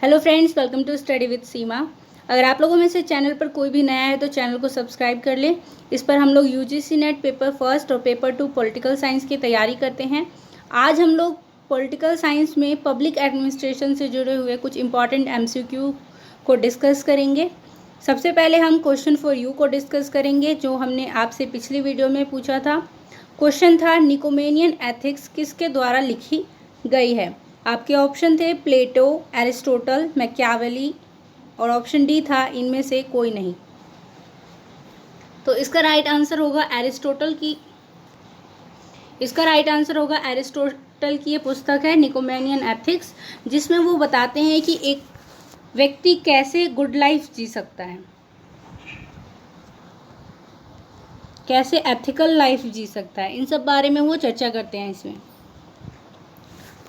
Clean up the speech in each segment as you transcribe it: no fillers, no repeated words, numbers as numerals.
Hello friends, welcome to study with Seema. अगर आप लोगों में से चैनल पर कोई भी नया है तो चैनल को सब्सक्राइब कर लें। इस पर हम लोग यूजीसी नेट पेपर फर्स्ट और पेपर 2 पॉलिटिकल साइंस की तैयारी करते हैं। आज हम लोग पॉलिटिकल साइंस में पब्लिक एडमिनिस्ट्रेशन से जुड़े हुए कुछ इंपॉर्टेंट एमसीक्यू को डिस्कस करेंगे। सबसे पहले हम क्वेश्चन फॉर यू को डिस्कस करेंगे, जो हमने आपसे पिछली वीडियो में पूछा था। क्वेश्चन था, निकोमेनियन एथिक्स किसके द्वारा लिखी गई है? आपके ऑप्शन थे प्लेटो, एरिस्टोटल, मैकियावेली और ऑप्शन डी था इनमें से कोई नहीं। तो इसका राइट आंसर होगा एरिस्टोटल की। ये पुस्तक है निकोमेनियन एथिक्स, जिसमें वो बताते हैं कि एक व्यक्ति कैसे गुड लाइफ जी सकता है, कैसे एथिकल लाइफ जी सकता है, इन सब बारे में वो चर्चा करते हैं इसमें।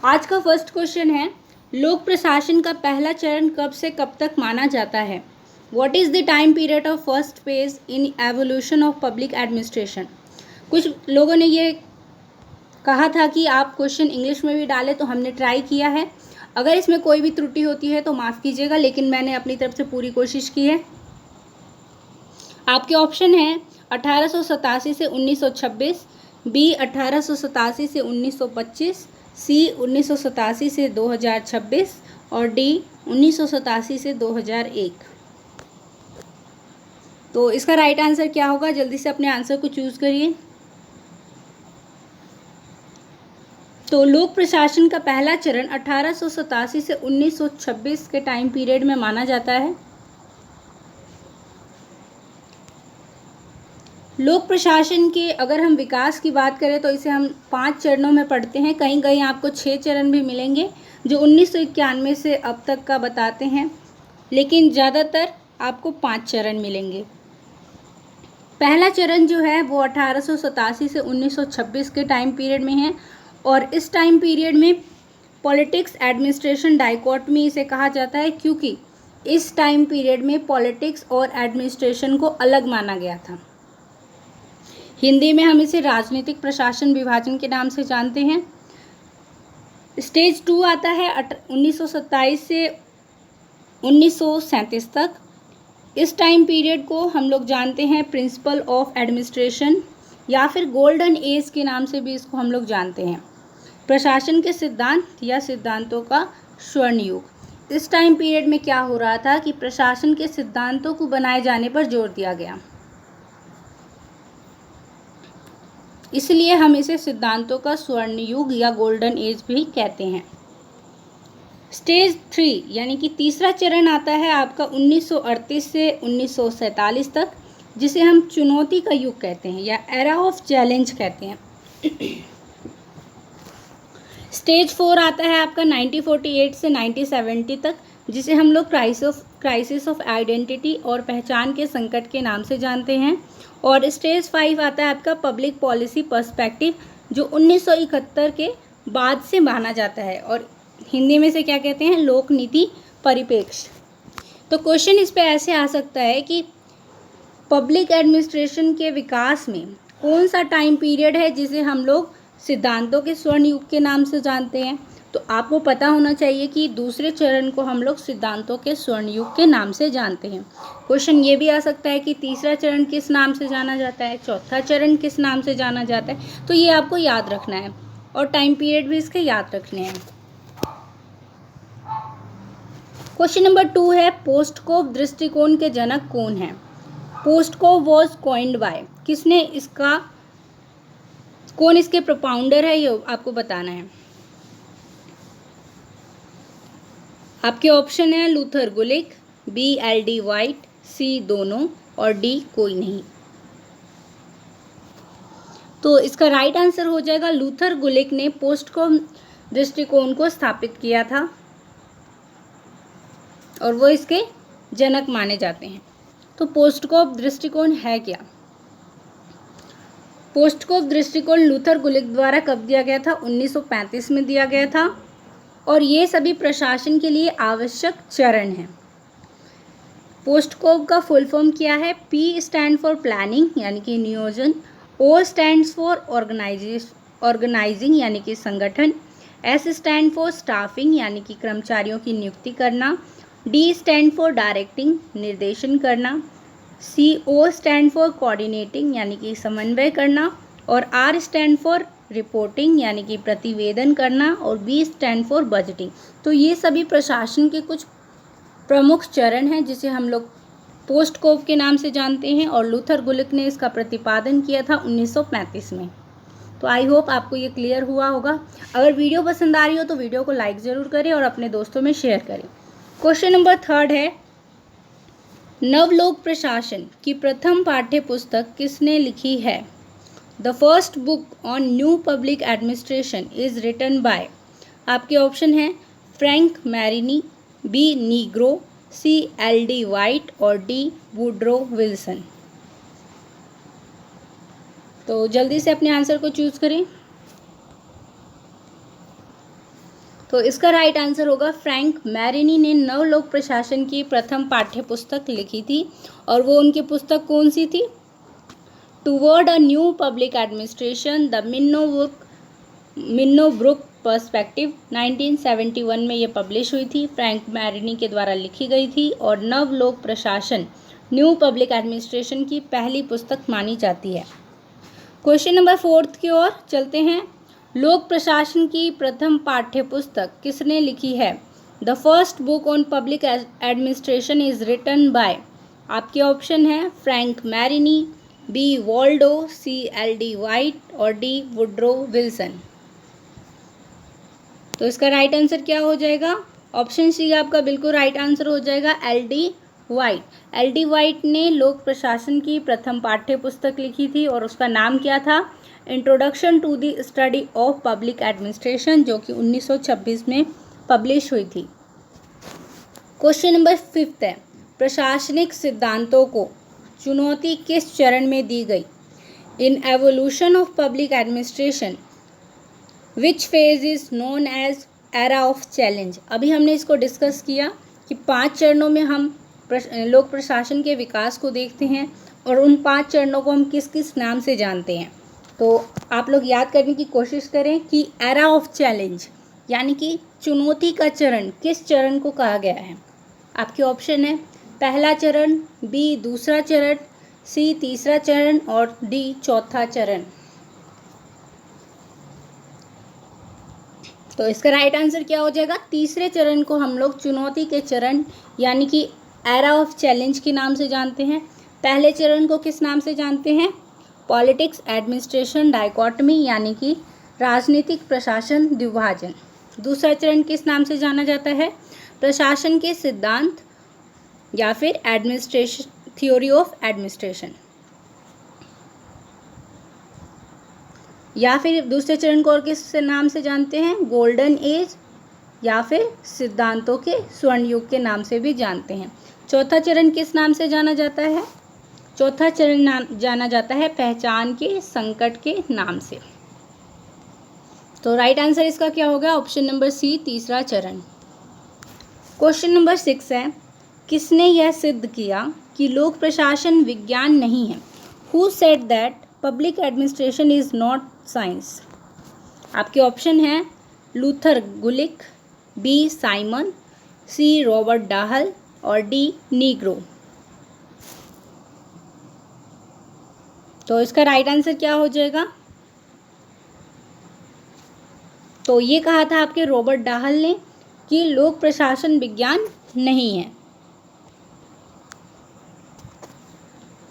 आज का फर्स्ट क्वेश्चन है, लोक प्रशासन का पहला चरण कब से कब तक माना जाता है? What is the time period of first phase in evolution of public administration? कुछ लोगों ने ये कहा था कि आप क्वेश्चन इंग्लिश में भी डालें, तो हमने ट्राई किया है। अगर इसमें कोई भी त्रुटि होती है तो माफ़ कीजिएगा, लेकिन मैंने अपनी तरफ से पूरी कोशिश की है। आपके ऑप्शन हैं 1887 से 1926, बी 1887 से 1925, सी 1987 से 2026 और डी 1987 से 2001। तो इसका राइट आंसर क्या होगा? जल्दी से अपने आंसर को चूज करिए। तो लोक प्रशासन का पहला चरण 1887 से 1926 के टाइम पीरियड में माना जाता है। लोक प्रशासन के अगर हम विकास की बात करें तो इसे हम 5 चरणों में पढ़ते हैं। कहीं कहीं आपको 6 चरण भी मिलेंगे जो 1991 से अब तक का बताते हैं, लेकिन ज़्यादातर आपको 5 चरण मिलेंगे। पहला चरण जो है वो 1887 से 1926 के टाइम पीरियड में है, और इस टाइम पीरियड में पॉलिटिक्स एडमिनिस्ट्रेशन डाइकोटमी इसे कहा जाता है, क्योंकि इस टाइम पीरियड में पॉलिटिक्स और एडमिनिस्ट्रेशन को अलग माना गया था। हिंदी में हम इसे राजनीतिक प्रशासन विभाजन के नाम से जानते हैं। स्टेज 2 आता है 1927 से 1937 तक। इस टाइम पीरियड को हम लोग जानते हैं प्रिंसिपल ऑफ एडमिनिस्ट्रेशन, या फिर गोल्डन एज के नाम से भी इसको हम लोग जानते हैं। प्रशासन के सिद्धांत या सिद्धांतों का स्वर्ण युग। इस टाइम पीरियड में क्या हो रहा था कि प्रशासन के सिद्धांतों को बनाए जाने पर जोर दिया गया, इसलिए हम इसे सिद्धांतों का स्वर्ण युग या गोल्डन एज भी कहते हैं। स्टेज 3 यानी कि तीसरा चरण आता है आपका 1938 से 1947 तक, जिसे हम चुनौती का युग कहते हैं या एरा ऑफ चैलेंज कहते हैं। स्टेज 4 आता है आपका 1948 से 1970 तक, जिसे हम लोग क्राइसिस ऑफ आइडेंटिटी और पहचान के संकट के नाम से जानते हैं। और स्टेज 5 आता है आपका पब्लिक पॉलिसी पर्सपेक्टिव, जो 1971 के बाद से माना जाता है, और हिंदी में से क्या कहते हैं? लोक नीति परिप्रेक्ष्य। तो क्वेश्चन इस पे ऐसे आ सकता है कि पब्लिक एडमिनिस्ट्रेशन के विकास में कौन सा टाइम पीरियड है जिसे हम लोग सिद्धांतों के स्वर्ण युग के नाम से जानते हैं? तो आपको पता होना चाहिए कि दूसरे चरण को हम लोग सिद्धांतों के स्वर्ण युग के नाम से जानते हैं। क्वेश्चन ये भी आ सकता है कि तीसरा चरण किस नाम से जाना जाता है, चौथा चरण किस नाम से जाना जाता है। तो ये आपको याद रखना है, और टाइम पीरियड भी इसके याद रखने हैं। क्वेश्चन नंबर 2 है, पोस्टकोव दृष्टिकोण के जनक कौन है? पोस्टकोव वॉज कॉइन्ड बाय, किसने इसका, कौन इसके प्रोपाउंडर है, ये आपको बताना है। आपके ऑप्शन है Luther Gulick, B LD. White, सी दोनों और डी कोई नहीं। तो इसका राइट आंसर हो जाएगा लूथर गुलिक ने पोस्टकोव दृष्टिकोण को स्थापित किया था, और वो इसके जनक माने जाते हैं। तो पोस्टकोव दृष्टिकोण है क्या? पोस्टकोव दृष्टिकोण लूथर गुलिक द्वारा कब दिया गया था? 1935 में दिया गया था, और ये सभी प्रशासन के लिए आवश्यक चरण हैं। पोस्टकोव का फुल फॉर्म क्या है? पी स्टैंड फॉर प्लानिंग यानी कि नियोजन, ओ स्टैंड्स फॉर ऑर्गेनाइजिंग यानी कि संगठन, एस स्टैंड फॉर स्टाफिंग यानी कि कर्मचारियों की नियुक्ति करना, डी स्टैंड फॉर डायरेक्टिंग निर्देशन करना, सी ओ स्टैंड फॉर कोऑर्डिनेटिंग यानी कि समन्वय करना, और आर स्टैंड फॉर रिपोर्टिंग यानी कि प्रतिवेदन करना, और बी स्टैंड फॉर बजटिंग। तो ये सभी प्रशासन के कुछ प्रमुख चरण हैं जिसे हम लोग पोस्ट कोप के नाम से जानते हैं, और लूथर गुलिक ने इसका प्रतिपादन किया था 1935 में। तो आई होप आपको ये क्लियर हुआ होगा। अगर वीडियो पसंद आ रही हो तो वीडियो को लाइक ज़रूर करें और अपने दोस्तों में शेयर करें। क्वेश्चन नंबर 3 है, नवलोक प्रशासन की प्रथम पाठ्य पुस्तक किसने लिखी है? The first book on new public administration is written by. आपके ऑप्शन हैं Frank Marini, B Nigro, C L D. White और डी वुड्रो विल्सन। तो जल्दी से अपने आंसर को चूज करें। तो इसका राइट आंसर होगा फ्रैंक मैरिनी ने नवलोक प्रशासन की प्रथम पाठ्य पुस्तक लिखी थी, और वो उनकी पुस्तक कौन सी थी? Toward a new public administration the Minnowbrook perspective 1971 में ये पब्लिश हुई थी, फ्रैंक मैरिनी के द्वारा लिखी गई थी, और नवलोक प्रशासन न्यू पब्लिक एडमिनिस्ट्रेशन की पहली पुस्तक मानी जाती है। क्वेश्चन नंबर 4 की ओर चलते हैं। लोक प्रशासन की प्रथम पाठ्य पुस्तक किसने लिखी है? The first book on public administration is written by. आपके ऑप्शन है Frank Marini, B Waldo, C L D. White और डी वुड्रो विल्सन। तो इसका राइट आंसर क्या हो जाएगा? ऑप्शन सी आपका बिल्कुल राइट आंसर हो जाएगा, एल.डी. वाइट। एल.डी. वाइट ने लोक प्रशासन की प्रथम पाठ्य पुस्तक लिखी थी और उसका नाम क्या था? Introduction to the study of public administration, जो कि 1926 में पब्लिश हुई थी। क्वेश्चन नंबर 5 है, प्रशासनिक सिद्धांतों को चुनौती किस चरण में दी गई? In evolution of public administration which phase is known as era of challenge. अभी हमने इसको डिस्कस किया कि 5 चरणों में हम लोक प्रशासन के विकास को देखते हैं, और उन 5 चरणों को हम किस किस नाम से जानते हैं। तो आप लोग याद करने की कोशिश करें कि एरा ऑफ चैलेंज यानी कि चुनौती का चरण किस चरण को कहा गया है। आपके ऑप्शन है पहला चरण, बी दूसरा चरण, सी तीसरा चरण और डी चौथा चरण। तो इसका राइट आंसर क्या हो जाएगा? तीसरे चरण को हम लोग चुनौती के चरण यानी कि एरा ऑफ चैलेंज के नाम से जानते हैं। पहले चरण को किस नाम से जानते हैं? पॉलिटिक्स एडमिनिस्ट्रेशन डाइकोटमी यानी कि राजनीतिक प्रशासन द्विभाजन। दूसरा चरण किस नाम से जाना जाता है? प्रशासन के सिद्धांत या फिर एडमिनिस्ट्रेशन थ्योरी ऑफ एडमिनिस्ट्रेशन, या फिर दूसरे चरण को और किस नाम से जानते हैं? गोल्डन एज या फिर सिद्धांतों के स्वर्ण युग के नाम से भी जानते हैं। चौथा चरण किस नाम से जाना जाता है? चौथा चरण जाना जाता है पहचान के संकट के नाम से। तो राइट आंसर इसका क्या होगा? ऑप्शन नंबर सी तीसरा चरण। क्वेश्चन नंबर 6 है, किसने यह सिद्ध किया कि लोक प्रशासन विज्ञान नहीं है? Who said that public administration is not science? आपके ऑप्शन हैं Luther Gulick, B Simon, C Robert Dahl और डी नीग्रो। तो इसका राइट आंसर क्या हो जाएगा? तो ये कहा था आपके रॉबर्ट डाहल ने कि लोक प्रशासन विज्ञान नहीं है।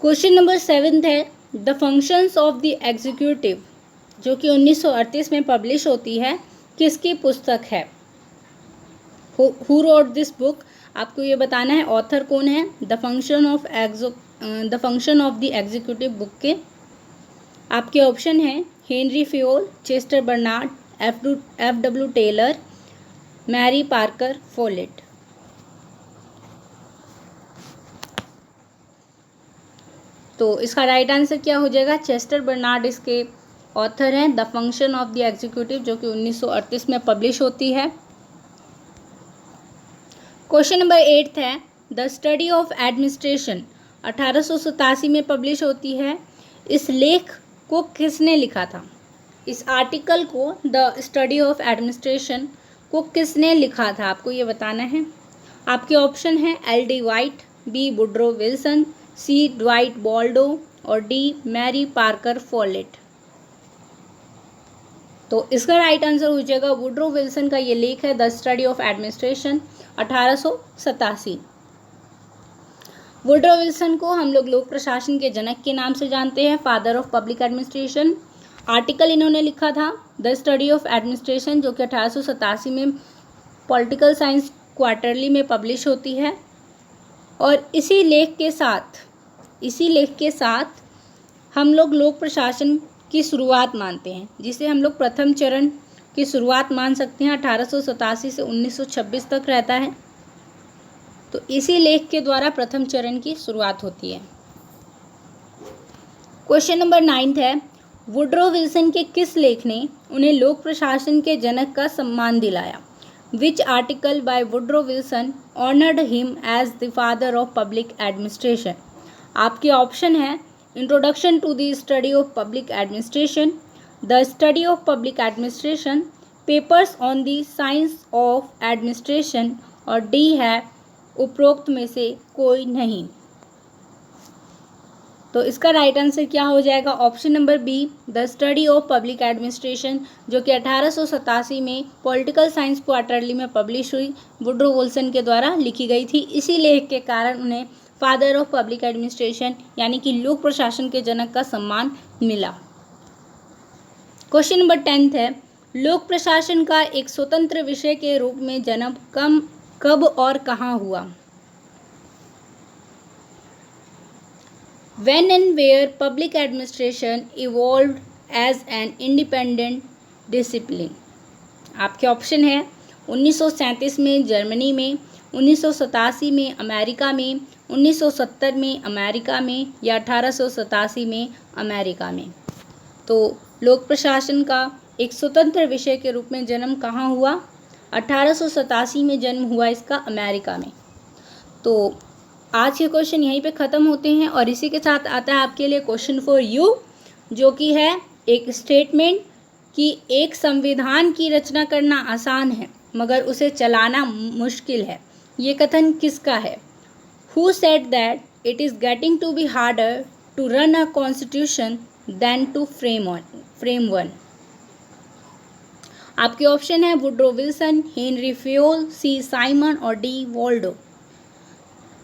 क्वेश्चन नंबर 7 है, the functions of the executive, जो कि 1938 में पब्लिश होती है, किसकी पुस्तक है? Who wrote this book? आपको ये बताना है ऑथर कौन है the function of the executive book के। आपके ऑप्शन हैं Henry Fayol, Chester Barnard, F.W. Taylor, Mary Parker Follett. तो इसका राइट आंसर क्या हो जाएगा? चेस्टर बर्नार्ड इसके ऑथर हैं। The function of the executive, जो कि 1938 में पब्लिश होती है। क्वेश्चन नंबर 8 है, द स्टडी ऑफ एडमिनिस्ट्रेशन 1887 में पब्लिश होती है। इस लेख को किसने लिखा था? इस आर्टिकल को द स्टडी ऑफ एडमिनिस्ट्रेशन को किसने लिखा था, आपको ये बताना है। आपके ऑप्शन है L.D. White, B Woodrow Wilson, C Dwight Waldo और डी मैरी पार्कर फॉलेट। तो इसका राइट आंसर हो जाएगा वुड्रो विल्सन का ये लेख है the study of administration 1887। Woodrow Wilson को हम लोग प्रशासन के जनक के नाम से जानते हैं, father of public administration. Article इन्होंने लिखा था द स्टडी ऑफ एडमिनिस्ट्रेशन, जो कि 1887 में पॉलिटिकल साइंस क्वार्टरली में पब्लिश होती है। और इसी लेख के साथ हम लोग प्रशासन की शुरुआत मानते हैं, जिसे हम लोग प्रथम चरण की शुरुआत मान सकते हैं। 1887 से 1926 तक रहता है, तो इसी लेख के द्वारा प्रथम चरण की शुरुआत होती है। क्वेश्चन नंबर 9 है, वुड्रो विल्सन के किस लेख ने उन्हें लोक प्रशासन के जनक का सम्मान दिलाया? Which article by Woodrow Wilson honoured him as the father of public administration? आपके ऑप्शन है introduction to the study of public administration, the study of public administration, papers on the science of administration और D है उपरोक्त में से कोई नहीं। तो इसका राइट आंसर क्या हो जाएगा? Option number be the study of public administration, जो कि 1887 में पॉलिटिकल साइंस क्वार्टरली में पब्लिश हुई, वुड्रो विल्सन के द्वारा लिखी गई थी। इसी लेख के कारण उन्हें फादर ऑफ पब्लिक एडमिनिस्ट्रेशन यानी कि लोक प्रशासन के जनक का सम्मान मिला। क्वेश्चन नंबर 10 है, लोक प्रशासन का एक स्वतंत्र विषय के रूप में जन्म कब और कहाँ हुआ? When and where public administration evolved as an independent discipline? आपके ऑप्शन है 1937 में जर्मनी में, 1987 में अमेरिका में, 1970 में अमेरिका में या 1887 में अमेरिका में। तो लोक प्रशासन का एक स्वतंत्र विषय के रूप में जन्म कहाँ हुआ? 1887 में जन्म हुआ इसका अमेरिका में। तो आज के क्वेश्चन यहीं पे ख़त्म होते हैं और इसी के साथ आता है आपके लिए क्वेश्चन फॉर यू, जो कि है एक स्टेटमेंट कि एक संविधान की रचना करना आसान है मगर उसे चलाना मुश्किल है। ये कथन किसका है? Who said that it is getting to be harder to run a constitution than to frame one? आपके ऑप्शन है Woodrow Wilson, Henry Fayol, C Simon और डी वॉल्डो।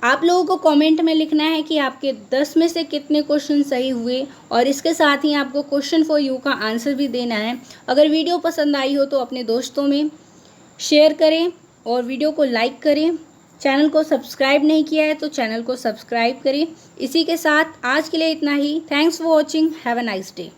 आप लोगों को कमेंट में लिखना है कि आपके 10 में से कितने क्वेश्चन सही हुए और इसके साथ ही आपको क्वेश्चन फॉर यू का आंसर भी देना है। अगर वीडियो पसंद आई हो तो अपने दोस्तों में शेयर करें और वीडियो को लाइक करें। चैनल को सब्सक्राइब नहीं किया है तो चैनल को सब्सक्राइब करें। इसी के साथ आज के लिए इतना ही। Thanks for watching. Have a nice day.